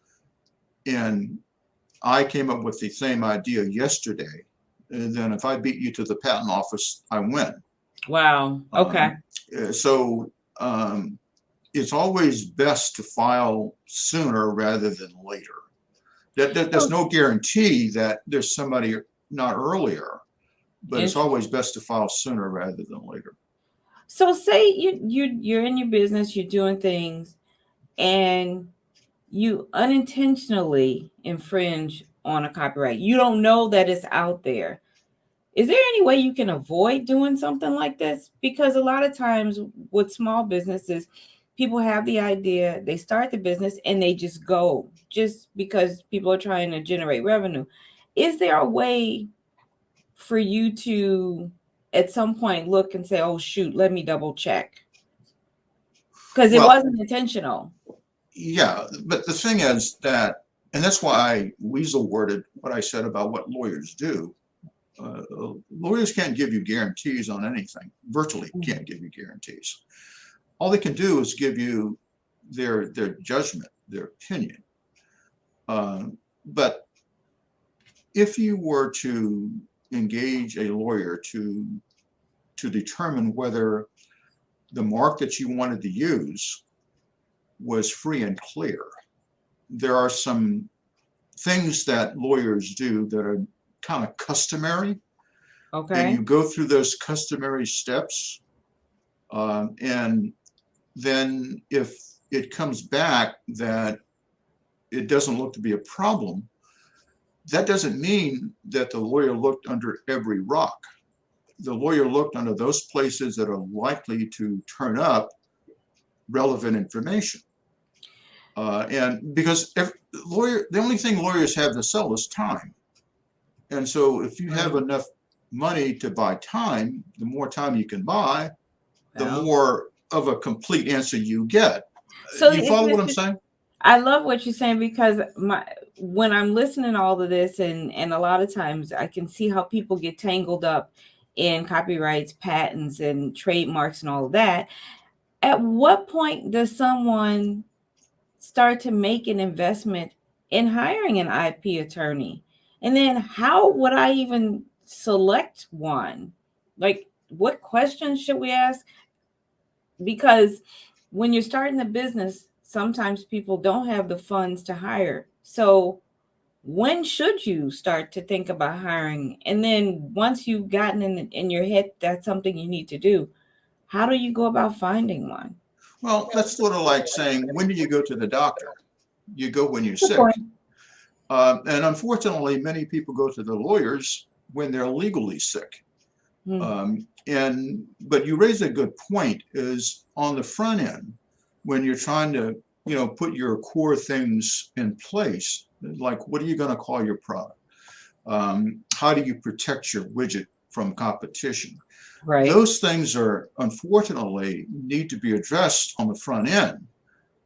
and I came up with the same idea yesterday, and then if I beat you to the patent office, I win. Wow. Okay. It's always best to file sooner rather than later. There's no guarantee that there's somebody not earlier, but it's always best to file sooner rather than later. So say you're in your business, you're doing things, and you unintentionally infringe on a copyright. You don't know that it's out there. Is there any way you can avoid doing something like this? Because a lot of times with small businesses, people have the idea, they start the business and they just go just because people are trying to generate revenue. Is there a way for you to at some point look and say, oh, shoot, let me double check? Because it wasn't intentional. Yeah, but the thing is that, and that's why I weasel worded what I said about what lawyers do. Lawyers can't give you guarantees on anything, virtually can't give you guarantees. All they can do is give you their judgment, their opinion. But if you were to engage a lawyer to determine whether the mark that you wanted to use was free and clear, there are some things that lawyers do that are kind of customary. Okay. And you go through those customary steps, and then if it comes back that it doesn't look to be a problem, that doesn't mean that the lawyer looked under every rock. The lawyer looked under those places that are likely to turn up relevant information. And because the only thing lawyers have to sell is time. And so if you have enough money to buy time, the more time you can buy, the more of a complete answer you get. So you follow what I'm saying? I love what you're saying, because when I'm listening to all of this, and a lot of times I can see how people get tangled up in copyrights, patents, and trademarks and all of that. At what point does someone start to make an investment in hiring an IP attorney? And then how would I even select one? Like, what questions should we ask? Because when you're starting a business, sometimes people don't have the funds to hire. So when should you start to think about hiring? And then once you've gotten in your head that's something you need to do, how do you go about finding one? Well, that's sort of like saying, when do you go to the doctor? You go when you're sick. And unfortunately, many people go to the lawyers when they're legally sick. But you raise a good point, is on the front end, when you're trying to, put your core things in place, like what are you going to call your product? How do you protect your widget from competition? Right. Those things unfortunately need to be addressed on the front end,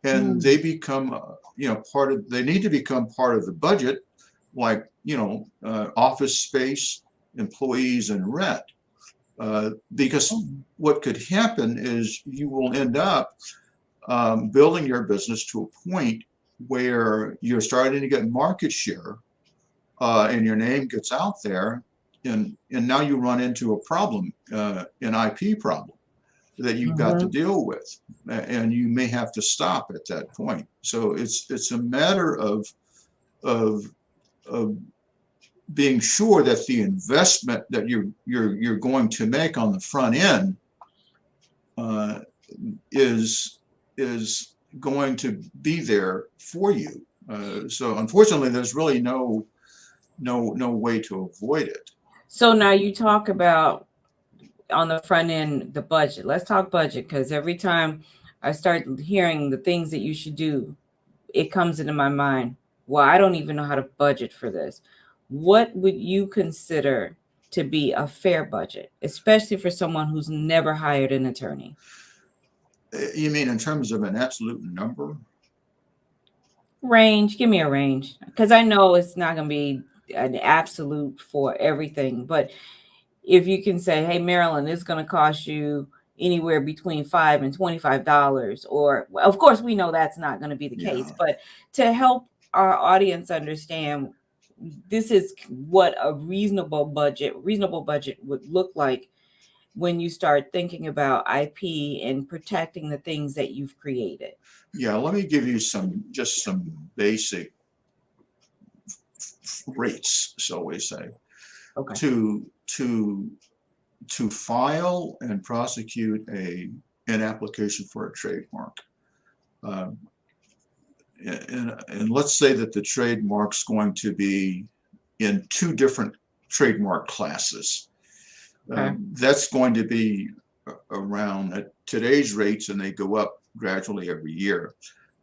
and they become, they need to become part of the budget, like, office space, employees, and rent. Because what could happen is you will end up building your business to a point where you're starting to get market share, and your name gets out there, and now you run into a problem, an IP problem that you've got to deal with, and you may have to stop at that point. So it's a matter of being sure that the investment that you're going to make on the front end is going to be there for you. So unfortunately, there's really no way to avoid it. So now you talk about on the front end, the budget. Let's talk budget, because every time I start hearing the things that you should do, it comes into my mind. Well, I don't even know how to budget for this. What would you consider to be a fair budget, especially for someone who's never hired an attorney? You mean in terms of an absolute number? Range, give me a range, because I know it's not going to be an absolute for everything. But if you can say, hey, Marilyn, it's going to cost you anywhere between $5 and $25, or well, of course, we know that's not going to be the case, but to help our audience understand, this is what a reasonable budget would look like when you start thinking about IP and protecting the things that you've created. Yeah, let me give you some basic rates, shall we say. Okay. To file and prosecute an application for a trademark. And let's say that the trademark's going to be in 2 different trademark classes. Okay. That's going to be around, at today's rates, and they go up gradually every year,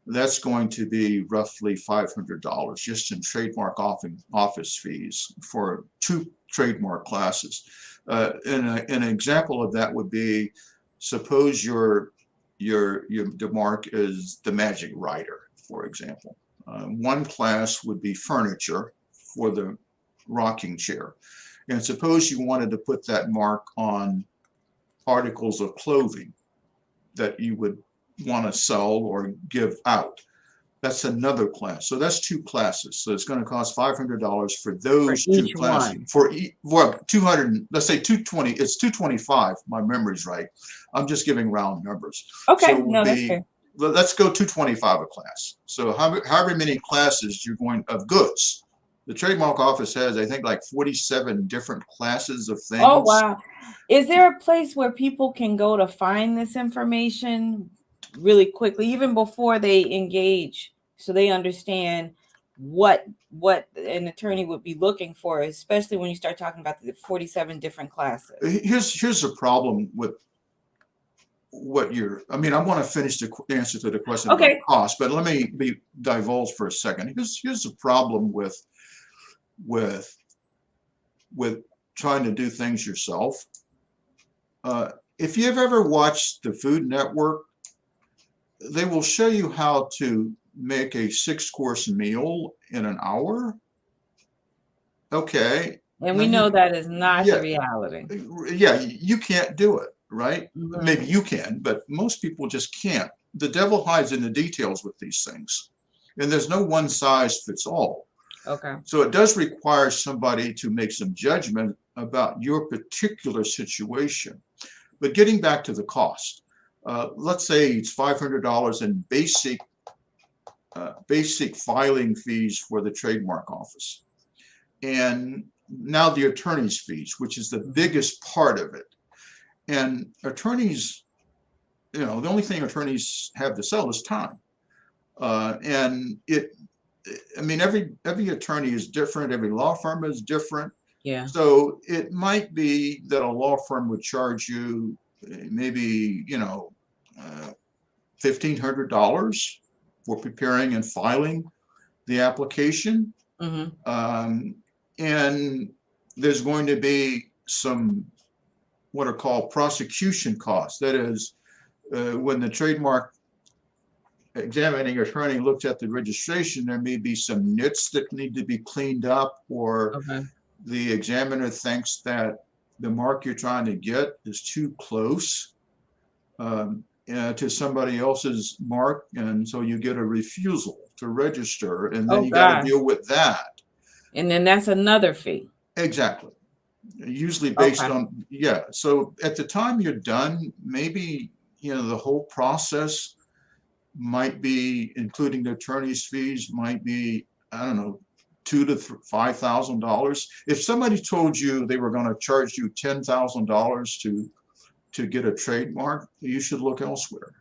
that's going to be roughly $500 just in trademark office fees for 2 trademark classes. An example of that would be, suppose your mark is the Magic Rider, for example. One class would be furniture for the rocking chair. And suppose you wanted to put that mark on articles of clothing that you would want to sell or give out. That's another class. So that's 2 classes. So it's going to cost $500 for those for 2 classes. Well, 200, let's say 220, it's 225. My memory's right. I'm just giving round numbers. Okay, So no, that's fair. Let's go 225 a class. So however many classes you're going of goods. The trademark office has, I think, like 47 different classes of things. Oh, wow. Is there a place where people can go to find this information really quickly, even before they engage, so they understand what an attorney would be looking for, especially when you start talking about the 47 different classes? Here's the problem with what I want to finish the answer to the question about cost, but let me divulge for a second. Here's the problem with trying to do things yourself. If you've ever watched the Food Network, they will show you how to make a 6-course meal in an hour. Okay. And we know that is not the reality. Yeah, you can't do it, right? Mm-hmm. Maybe you can, but most people just can't. The devil hides in the details with these things. And there's no one size fits all. Okay. So it does require somebody to make some judgment about your particular situation. But getting back to the cost, let's say it's $500 in basic filing fees for the trademark office. And now the attorney's fees, which is the biggest part of it. And attorneys, the only thing attorneys have to sell is time. And every attorney is different. Every law firm is different. Yeah. So it might be that a law firm would charge you maybe, $1,500 for preparing and filing the application. Mm-hmm. And there's going to be some what are called prosecution costs. That is, when the trademark examining attorney looks at the registration, there may be some nits that need to be cleaned up, or the examiner thinks that the mark you're trying to get is too close to somebody else's mark, and so you get a refusal to register, and then you got to deal with that. And then that's another fee. Exactly. Usually based on, so at the time you're done, maybe, the whole process might be, including the attorney's fees, might be, I don't know, $2,000 to $5,000. If somebody told you they were going to charge you $10,000 to to get a trademark, you should look elsewhere.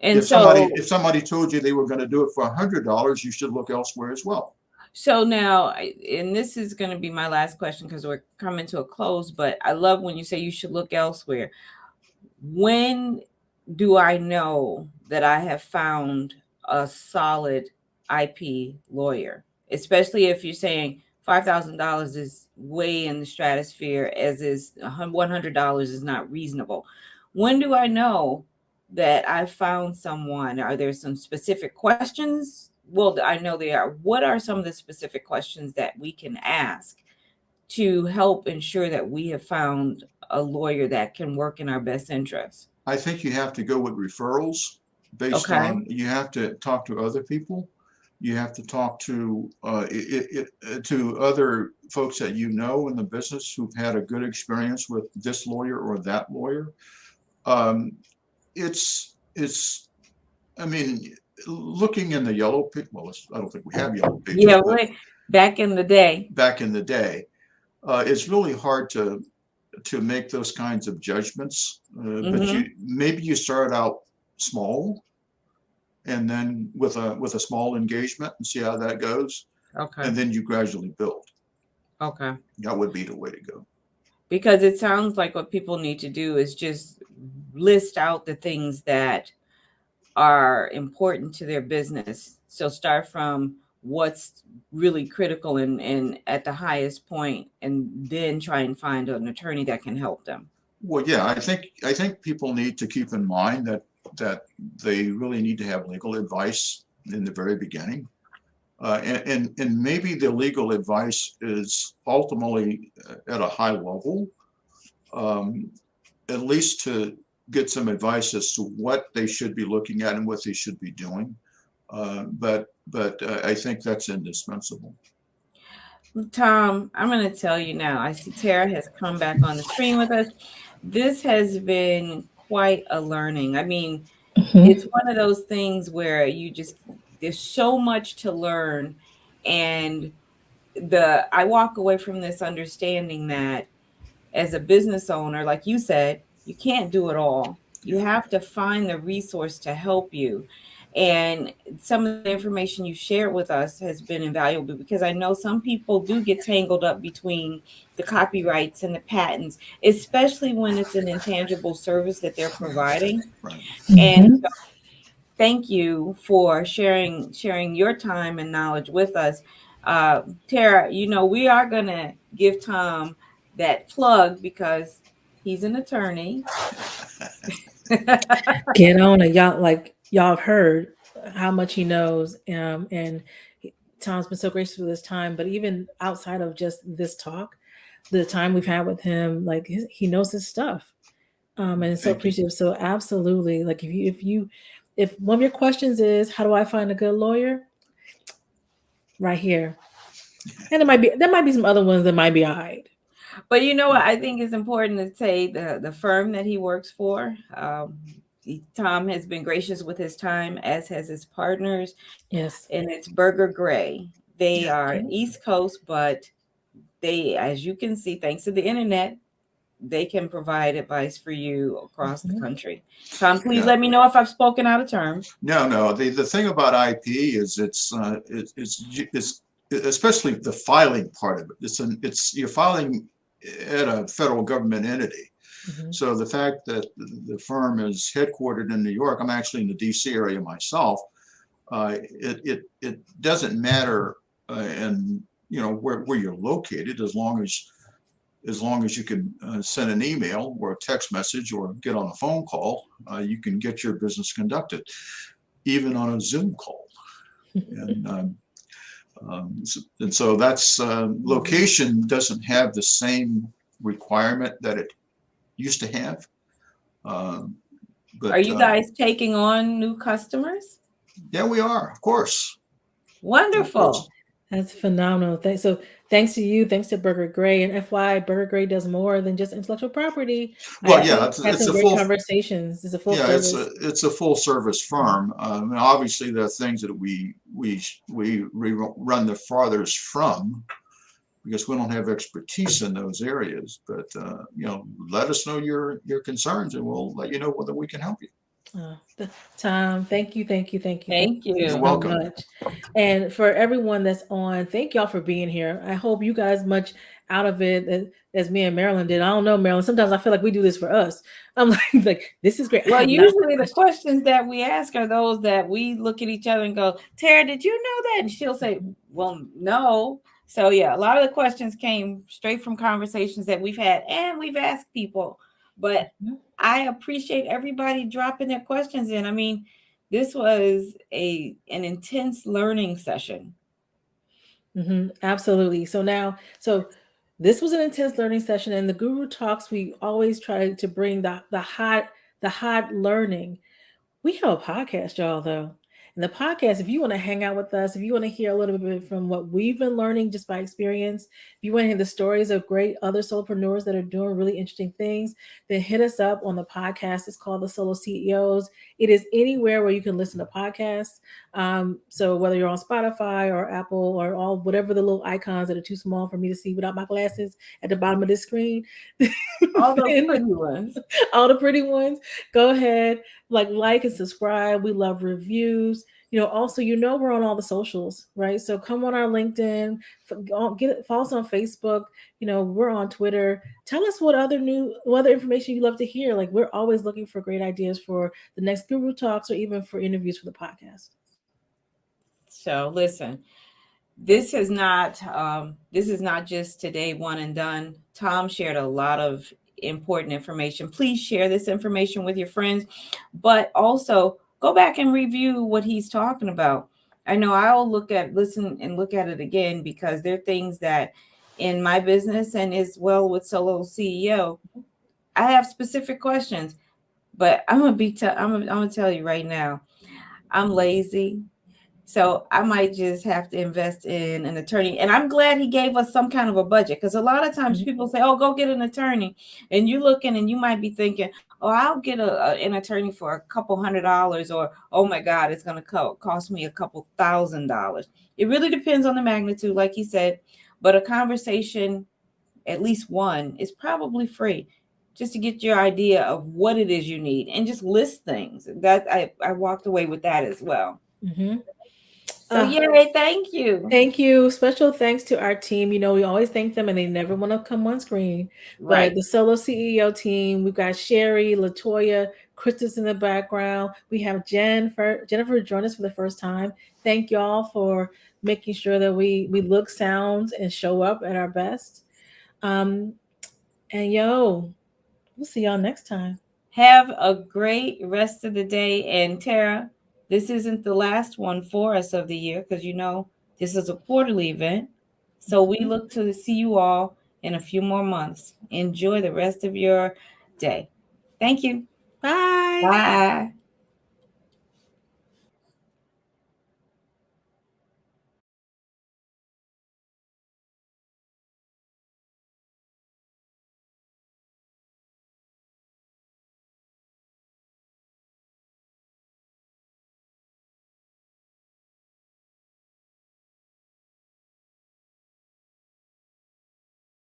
And if somebody told you they were going to do it for $100, you should look elsewhere as well. So now, and this is going to be my last question because we're coming to a close, but I love when you say you should look elsewhere. When do I know that I have found a solid IP lawyer? Especially if you're saying $5,000 is way in the stratosphere, as is $100 is not reasonable. When do I know that I found someone? Are there some specific questions? Well, I know they are. What are some of the specific questions that we can ask to help ensure that we have found a lawyer that can work in our best interest? I think you have to go with referrals based on, you have to talk to other people. You have to talk to other folks that you know in the business who've had a good experience with this lawyer or that lawyer. I mean, looking in the yellow page, well, I don't think we have yellow pages. Yeah, back in the day. Back in the day, it's really hard to make those kinds of judgments. But maybe you start out small, and then with a small engagement and see how that goes. Okay. And then you gradually build. Okay. That would be the way to go. Because it sounds like what people need to do is just list out the things that are important to their business. So start from what's really critical and at the highest point, and then try and find an attorney that can help them. Well, yeah, I think people need to keep in mind that they really need to have legal advice in the very beginning. And maybe the legal advice is ultimately at a high level, at least to get some advice as to what they should be looking at and what they should be doing. But I think that's indispensable. Tom, I'm going to tell you now, I see Tara has come back on the screen with us. This has been quite a learning. I mean, it's one of those things where there's so much to learn. And I walk away from this understanding that as a business owner, like you said, you can't do it all. You have to find the resource to help you. And some of the information you shared with us has been invaluable, because I know some people do get tangled up between the copyrights and the patents, especially when it's an intangible service that they're providing. Right. And so thank you for sharing your time and knowledge with us. Tara, we are going to give Tom that plug because he's an attorney. Get on it, y'all. Like y'all have heard how much he knows, and Tom's been so gracious with his time. But even outside of just this talk, the time we've had with him, like he knows his stuff, and it's so appreciative. So absolutely, like if one of your questions is, how do I find a good lawyer? Right here, and there might be some other ones that might be all right. But you know what? I think it's important to say the firm that he works for. Tom has been gracious with his time, as has his partners. Yes. And it's Burger Gray. They are East Coast, but they, as you can see, thanks to the internet, they can provide advice for you across the country. Tom, please let me know if I've spoken out of term. No. The thing about IP is it's especially the filing part of it. You're filing at a federal government entity. So the fact that the firm is headquartered in New York, I'm actually in the DC area myself. It doesn't matter, and where you're located, as long as you can send an email or a text message or get on a phone call, you can get your business conducted, even on a Zoom call. And so that's location doesn't have the same requirement that it used to have. But are you guys taking on new customers? Yeah, we are, of course. Wonderful. Of course. That's phenomenal. Thanks to you, thanks to Burger Gray, and FYI, Burger Gray does more than just intellectual property. Well, it's some a great full conversations. It's a full service. service. It's a full service firm. Obviously, there are things that we run the farthest from, because we don't have expertise in those areas. But let us know your concerns, and we'll let you know whether we can help you. Tom, thank you You're so welcome. much. And for everyone that's on, thank y'all for being here. I hope you guys much out of it as me and Marilyn did. I don't know, Marilyn. Sometimes I feel like we do this for us. I'm like this is great. Well, usually the questions that we ask are those that we look at each other and go, Tara, did you know that? And she'll say, well, no. So yeah, a lot of the questions came straight from conversations that we've had and we've asked people. But I appreciate everybody dropping their questions in. I mean, this was an intense learning session. Absolutely. So this was an intense learning session, and the Guru Talks, we always try to bring the hot learning. We have a podcast, y'all, though. And the podcast, if you want to hang out with us, if you want to hear a little bit from what we've been learning just by experience, if you want to hear the stories of great other solopreneurs that are doing really interesting things, then hit us up on the podcast. It's called the SoloCEOs. It is anywhere where you can listen to podcasts. So whether you're on Spotify or Apple or whatever the little icons that are too small for me to see without my glasses at the bottom of this screen. All those pretty ones. All the pretty ones. Go ahead, like and subscribe. We love reviews. Also, we're on all the socials, right? So come on our LinkedIn, follow us on Facebook. We're on Twitter. Tell us what other information you love to hear. Like, we're always looking for great ideas for the next Guru Talks or even for interviews for the podcast. So listen, this is not just today one and done. Tom shared a lot of important information. Please share this information with your friends, but also go back and review what he's talking about. I know I'll listen and look at it again, because there are things that in my business and as well with SoloCEO, I have specific questions, but I'm gonna tell you right now, I'm lazy. So I might just have to invest in an attorney. And I'm glad he gave us some kind of a budget, because a lot of times people say, oh, go get an attorney. And you're looking and you might be thinking, oh, I'll get an attorney for a couple $100, or, oh my God, it's going to cost me a couple $1,000. It really depends on the magnitude, like he said. But a conversation, at least one, is probably free, just to get your idea of what it is you need and just list things. That I walked away with that as well. So yay, thank you. Thank you. Special thanks to our team. We always thank them and they never want to come on screen. Right. But the SoloCEO team, we've got Sherry, LaToya, Krista's in the background. We have Jennifer join us for the first time. Thank y'all for making sure that we look, sound, and show up at our best. And we'll see y'all next time. Have a great rest of the day. And Tara, this isn't the last one for us of the year, because this is a quarterly event. So we look to see you all in a few more months. Enjoy the rest of your day. Thank you. Bye. Bye.